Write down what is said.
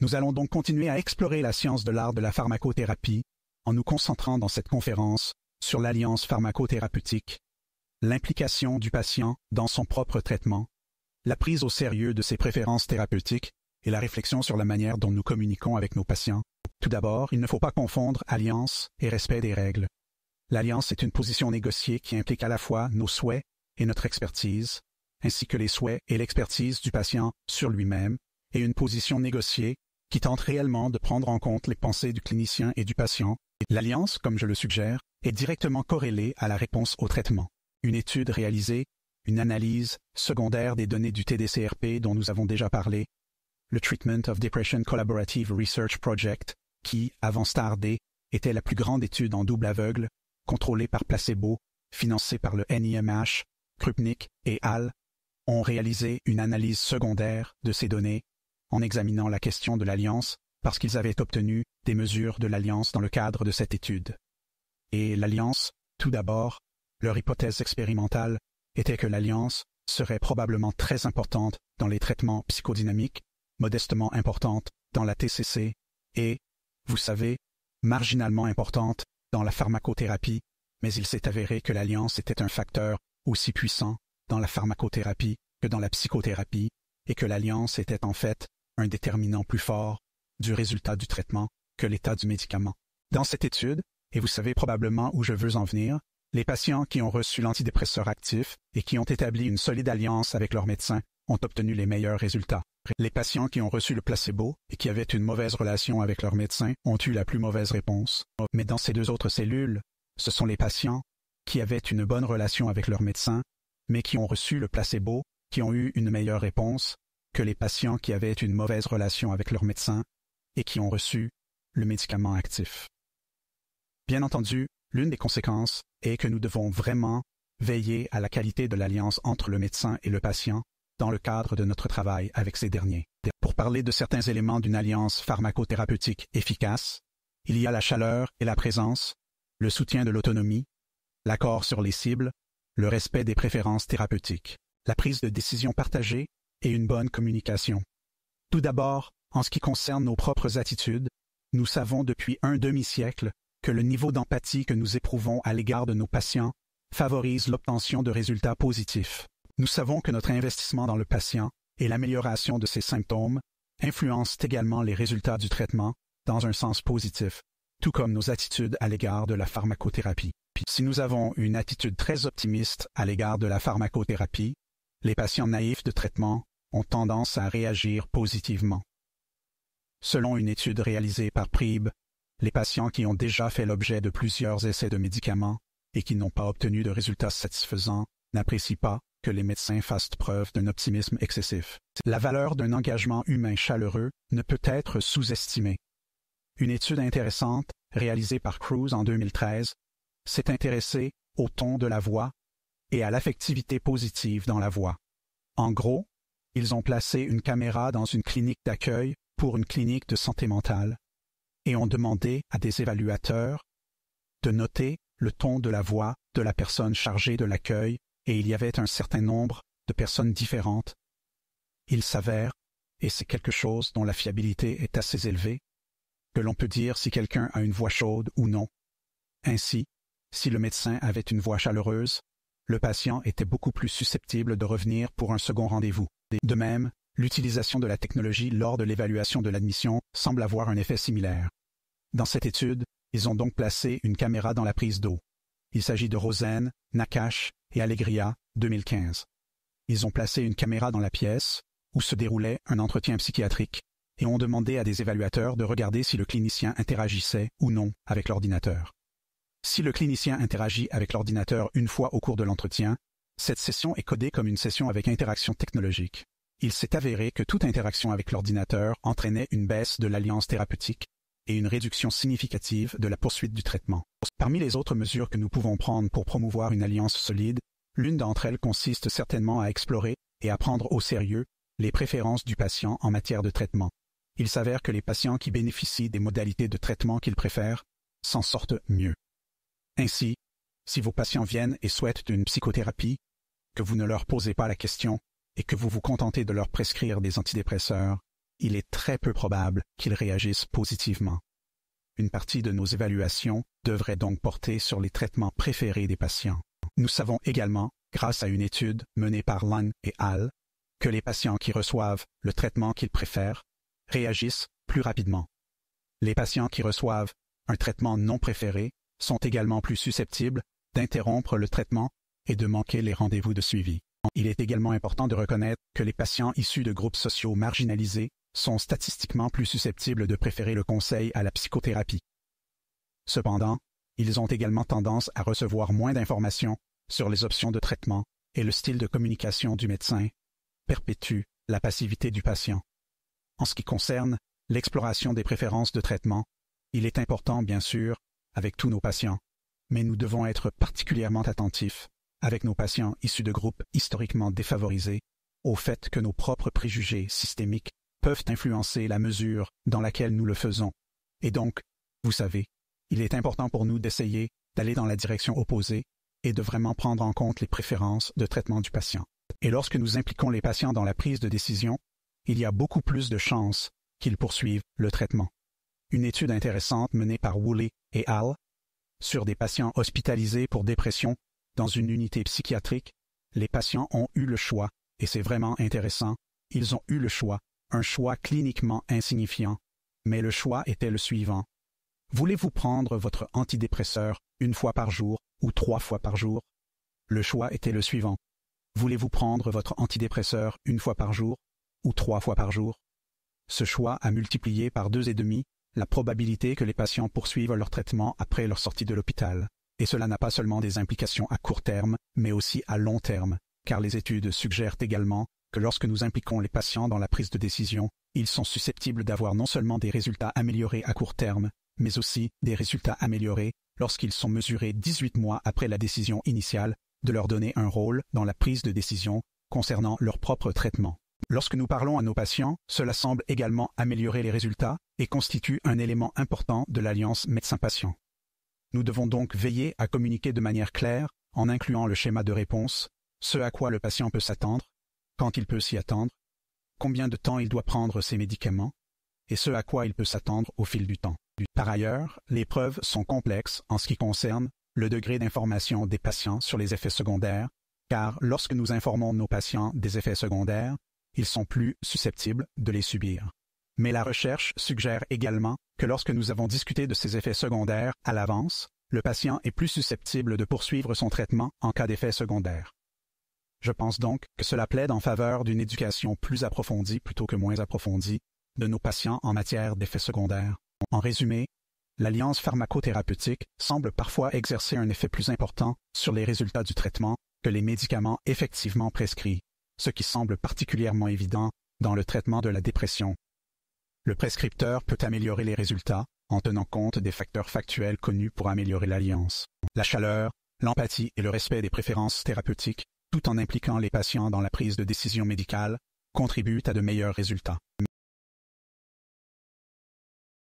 Nous allons donc continuer à explorer la science de l'art de la pharmacothérapie en nous concentrant dans cette conférence sur l'alliance pharmacothérapeutique, l'implication du patient dans son propre traitement, la prise au sérieux de ses préférences thérapeutiques et la réflexion sur la manière dont nous communiquons avec nos patients. Tout d'abord, il ne faut pas confondre alliance et respect des règles. L'alliance est une position négociée qui implique à la fois nos souhaits et notre expertise, ainsi que les souhaits et l'expertise du patient sur lui-même, et une position négociée qui tente réellement de prendre en compte les pensées du clinicien et du patient. L'alliance, comme je le suggère, est directement corrélée à la réponse au traitement. Une étude réalisée, une analyse secondaire des données du TDCRP dont nous avons déjà parlé, le Treatment of Depression Collaborative Research Project, qui, avant STAR-D, était la plus grande étude en double aveugle, contrôlée par placebo, financée par le NIMH, Krupnik et al., ont réalisé une analyse secondaire de ces données en examinant la question de l'alliance parce qu'ils avaient obtenu des mesures de l'alliance dans le cadre de cette étude. Et l'alliance, tout d'abord, leur hypothèse expérimentale était que l'alliance serait probablement très importante dans les traitements psychodynamiques, modestement importante dans la TCC et, vous savez, marginalement importante dans la pharmacothérapie, mais il s'est avéré que l'alliance était un facteur aussi puissant dans la pharmacothérapie que dans la psychothérapie et que l'alliance était en fait un déterminant plus fort du résultat du traitement que l'état du médicament. Dans cette étude, et vous savez probablement où je veux en venir, les patients qui ont reçu l'antidépresseur actif et qui ont établi une solide alliance avec leur médecin ont obtenu les meilleurs résultats. Les patients qui ont reçu le placebo et qui avaient une mauvaise relation avec leur médecin ont eu la plus mauvaise réponse. Mais dans ces deux autres cellules, ce sont les patients qui avaient une bonne relation avec leur médecin, mais qui ont reçu le placebo, qui ont eu une meilleure réponse que les patients qui avaient une mauvaise relation avec leur médecin et qui ont reçu le médicament actif. Bien entendu, l'une des conséquences est que nous devons vraiment veiller à la qualité de l'alliance entre le médecin et le patient dans le cadre de notre travail avec ces derniers. Pour parler de certains éléments d'une alliance pharmacothérapeutique efficace, il y a la chaleur et la présence, le soutien de l'autonomie, l'accord sur les cibles, le respect des préférences thérapeutiques, la prise de décision partagée et une bonne communication. Tout d'abord, en ce qui concerne nos propres attitudes, nous savons depuis un demi-siècle que le niveau d'empathie que nous éprouvons à l'égard de nos patients favorise l'obtention de résultats positifs. Nous savons que notre investissement dans le patient et l'amélioration de ses symptômes influencent également les résultats du traitement dans un sens positif, tout comme nos attitudes à l'égard de la pharmacothérapie. Si nous avons une attitude très optimiste à l'égard de la pharmacothérapie, les patients naïfs de traitement ont tendance à réagir positivement. Selon une étude réalisée par PRIB, les patients qui ont déjà fait l'objet de plusieurs essais de médicaments et qui n'ont pas obtenu de résultats satisfaisants n'apprécient pas que les médecins fassent preuve d'un optimisme excessif. La valeur d'un engagement humain chaleureux ne peut être sous-estimée. Une étude intéressante, réalisée par Cruz en 2013, s'est intéressée au ton de la voix et à l'affectivité positive dans la voix. En gros, ils ont placé une caméra dans une clinique d'accueil pour une clinique de santé mentale et ont demandé à des évaluateurs de noter le ton de la voix de la personne chargée de l'accueil et il y avait un certain nombre de personnes différentes. Il s'avère, et c'est quelque chose dont la fiabilité est assez élevée, que l'on peut dire si quelqu'un a une voix chaude ou non. Ainsi, si le médecin avait une voix chaleureuse, le patient était beaucoup plus susceptible de revenir pour un second rendez-vous. De même, l'utilisation de la technologie lors de l'évaluation de l'admission semble avoir un effet similaire. Dans cette étude, ils ont donc placé une caméra dans la prise d'eau. Il s'agit de Rosen, Nakash et Allegria, 2015. Ils ont placé une caméra dans la pièce où se déroulait un entretien psychiatrique et ont demandé à des évaluateurs de regarder si le clinicien interagissait ou non avec l'ordinateur. Si le clinicien interagit avec l'ordinateur une fois au cours de l'entretien, cette session est codée comme une session avec interaction technologique. Il s'est avéré que toute interaction avec l'ordinateur entraînait une baisse de l'alliance thérapeutique et une réduction significative de la poursuite du traitement. Parmi les autres mesures que nous pouvons prendre pour promouvoir une alliance solide, l'une d'entre elles consiste certainement à explorer et à prendre au sérieux les préférences du patient en matière de traitement. Il s'avère que les patients qui bénéficient des modalités de traitement qu'ils préfèrent s'en sortent mieux. Ainsi, si vos patients viennent et souhaitent une psychothérapie, que vous ne leur posez pas la question et que vous vous contentez de leur prescrire des antidépresseurs, il est très peu probable qu'ils réagissent positivement. Une partie de nos évaluations devrait donc porter sur les traitements préférés des patients. Nous savons également, grâce à une étude menée par Lang et al., que les patients qui reçoivent le traitement qu'ils préfèrent réagissent plus rapidement. Les patients qui reçoivent un traitement non préféré sont également plus susceptibles d'interrompre le traitement et de manquer les rendez-vous de suivi. Il est également important de reconnaître que les patients issus de groupes sociaux marginalisés sont statistiquement plus susceptibles de préférer le conseil à la psychothérapie. Cependant, ils ont également tendance à recevoir moins d'informations sur les options de traitement et le style de communication du médecin perpétue la passivité du patient. En ce qui concerne l'exploration des préférences de traitement, il est important, bien sûr, avec tous nos patients, mais nous devons être particulièrement attentifs, avec nos patients issus de groupes historiquement défavorisés, au fait que nos propres préjugés systémiques peuvent influencer la mesure dans laquelle nous le faisons. Et donc, vous savez, il est important pour nous d'essayer d'aller dans la direction opposée et de vraiment prendre en compte les préférences de traitement du patient. Et lorsque nous impliquons les patients dans la prise de décision, il y a beaucoup plus de chances qu'ils poursuivent le traitement. Une étude intéressante menée par Woolley et al. Sur des patients hospitalisés pour dépression dans une unité psychiatrique, les patients ont eu le choix, et c'est vraiment intéressant, ils ont eu le choix, un choix cliniquement insignifiant, mais le choix était le suivant. Voulez-vous prendre votre antidépresseur 1 fois par jour ou 3 fois par jour? Le choix était le suivant. Voulez-vous prendre votre antidépresseur 1 fois par jour ou 3 fois par jour? Ce choix a multiplié par 2,5 la probabilité que les patients poursuivent leur traitement après leur sortie de l'hôpital. Et cela n'a pas seulement des implications à court terme, mais aussi à long terme, car les études suggèrent également que lorsque nous impliquons les patients dans la prise de décision, ils sont susceptibles d'avoir non seulement des résultats améliorés à court terme, mais aussi des résultats améliorés lorsqu'ils sont mesurés 18 mois après la décision initiale de leur donner un rôle dans la prise de décision concernant leur propre traitement. Lorsque nous parlons à nos patients, cela semble également améliorer les résultats et constitue un élément important de l'alliance médecin-patient. Nous devons donc veiller à communiquer de manière claire, en incluant le schéma de réponse, ce à quoi le patient peut s'attendre, quand il peut s'y attendre, combien de temps il doit prendre ses médicaments, et ce à quoi il peut s'attendre au fil du temps. Par ailleurs, les preuves sont complexes en ce qui concerne le degré d'information des patients sur les effets secondaires, car lorsque nous informons nos patients des effets secondaires, ils sont plus susceptibles de les subir. Mais la recherche suggère également que lorsque nous avons discuté de ces effets secondaires à l'avance, le patient est plus susceptible de poursuivre son traitement en cas d'effets secondaires. Je pense donc que cela plaide en faveur d'une éducation plus approfondie plutôt que moins approfondie de nos patients en matière d'effets secondaires. En résumé, l'alliance pharmacothérapeutique semble parfois exercer un effet plus important sur les résultats du traitement que les médicaments effectivement prescrits, ce qui semble particulièrement évident dans le traitement de la dépression. Le prescripteur peut améliorer les résultats en tenant compte des facteurs factuels connus pour améliorer l'alliance. La chaleur, l'empathie et le respect des préférences thérapeutiques, tout en impliquant les patients dans la prise de décision médicale, contribuent à de meilleurs résultats.